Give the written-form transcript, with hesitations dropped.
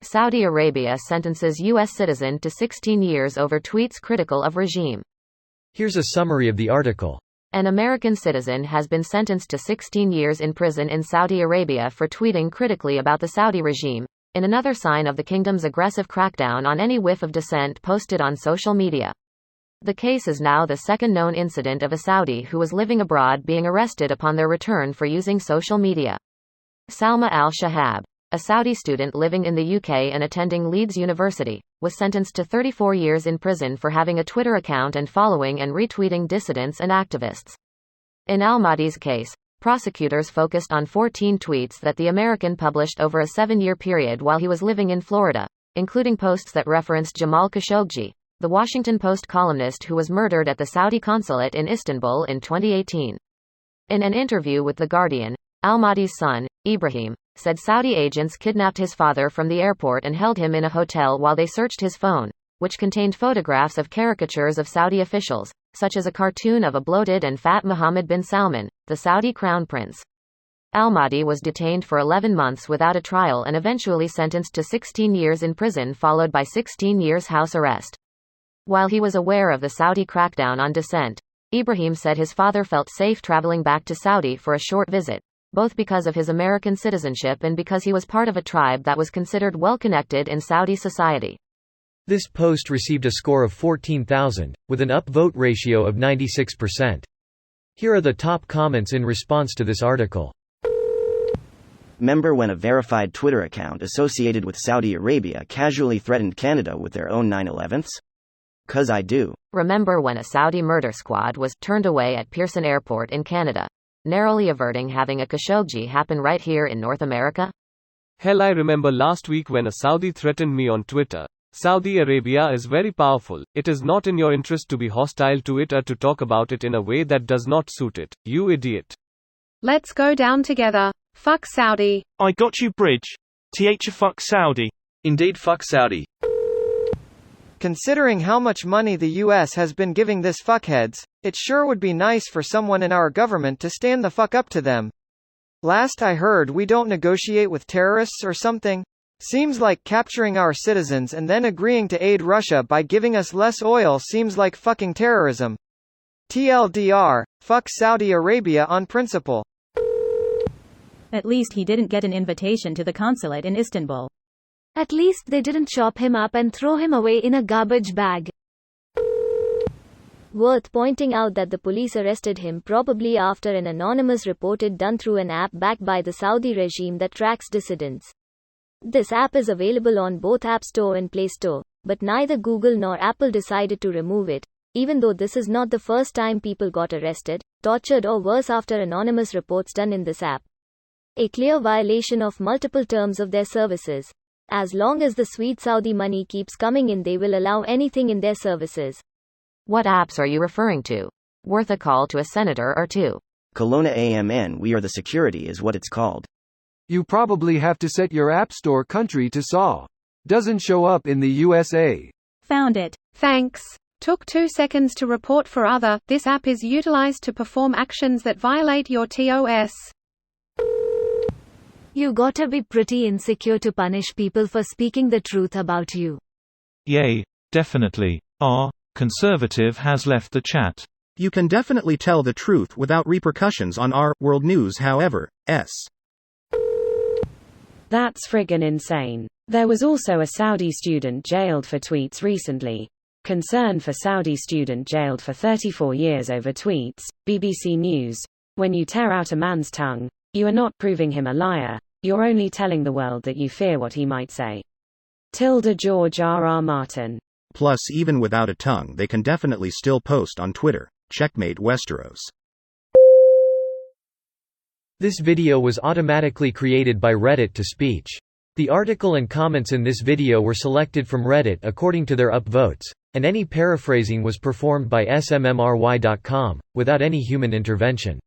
Saudi Arabia sentences U.S. citizen to 16 years over tweets critical of regime. Here's a summary of the article. An American citizen has been sentenced to 16 years in prison in Saudi Arabia for tweeting critically about the Saudi regime, in another sign of the kingdom's aggressive crackdown on any whiff of dissent posted on social media. The case is now the second known incident of a Saudi who was living abroad being arrested upon their return for using social media. Salma al-Shahab, a Saudi student living in the UK and attending Leeds University, was sentenced to 34 years in prison for having a Twitter account and following and retweeting dissidents and activists. In al-Mahdi's case, prosecutors focused on 14 tweets that the American published over a 7-year period while he was living in Florida, including posts that referenced Jamal Khashoggi, the Washington Post columnist who was murdered at the Saudi consulate in Istanbul in 2018. In an interview with The Guardian, al-Mahdi's son, Ibrahim, said Saudi agents kidnapped his father from the airport and held him in a hotel while they searched his phone, which contained photographs of caricatures of Saudi officials, such as a cartoon of a bloated and fat Mohammed bin Salman, the Saudi crown prince. Al-Mahdi was detained for 11 months without a trial and eventually sentenced to 16 years in prison followed by 16 years house arrest. While he was aware of the Saudi crackdown on dissent, Ibrahim said his father felt safe traveling back to Saudi for a short visit, both because of his American citizenship and because he was part of a tribe that was considered well-connected in Saudi society. This post received a score of 14,000, with an upvote ratio of 96%. Here are the top comments in response to this article. Remember when a verified Twitter account associated with Saudi Arabia casually threatened Canada with their own 9/11s? 'Cause I do. Remember when a Saudi murder squad was turned away at Pearson Airport in Canada, narrowly averting having a Khashoggi happen right here in North America? Hell, I remember last week when a Saudi threatened me on Twitter. Saudi Arabia is very powerful. It is not in your interest to be hostile to it or to talk about it in a way that does not suit it, you idiot. Let's go down together. Fuck Saudi. I got you, Bridge. Fuck Saudi. Indeed, fuck Saudi. Considering how much money the US has been giving this fuckheads, it sure would be nice for someone in our government to stand the fuck up to them. Last I heard, we don't negotiate with terrorists or something? Seems like capturing our citizens and then agreeing to aid Russia by giving us less oil seems like fucking terrorism. TLDR, fuck Saudi Arabia on principle. At least he didn't get an invitation to the consulate in Istanbul. At least they didn't chop him up and throw him away in a garbage bag. Worth pointing out that the police arrested him probably after an anonymous report done through an app backed by the Saudi regime that tracks dissidents. This app is available on both App Store and Play Store, but neither Google nor Apple decided to remove it, even though this is not the first time people got arrested, tortured or worse after anonymous reports done in this app. A clear violation of multiple terms of their services. As long as the sweet Saudi money keeps coming in, they will allow anything in their services. What apps are you referring to? Worth a call to a senator or two. Kelowna AMN, We Are the Security is what it's called. You probably have to set your App Store country to SAW. Doesn't show up in the USA. Found it. Thanks. Took 2 seconds to report for other. This app is utilized to perform actions that violate your TOS. You gotta be pretty insecure to punish people for speaking the truth about you. Yay, definitely. Conservative has left the chat. You can definitely tell the truth without repercussions on our world news, however. That's friggin' insane. There was also a Saudi student jailed for tweets recently. Concern for Saudi student jailed for 34 years over tweets. BBC News. When you tear out a man's tongue, you are not proving him a liar. You're only telling the world that you fear what he might say. George R.R. Martin. Plus, even without a tongue, they can definitely still post on Twitter. Checkmate Westeros. This video was automatically created by Reddit to speech. The article and comments in this video were selected from Reddit according to their upvotes, and any paraphrasing was performed by smmry.com, without any human intervention.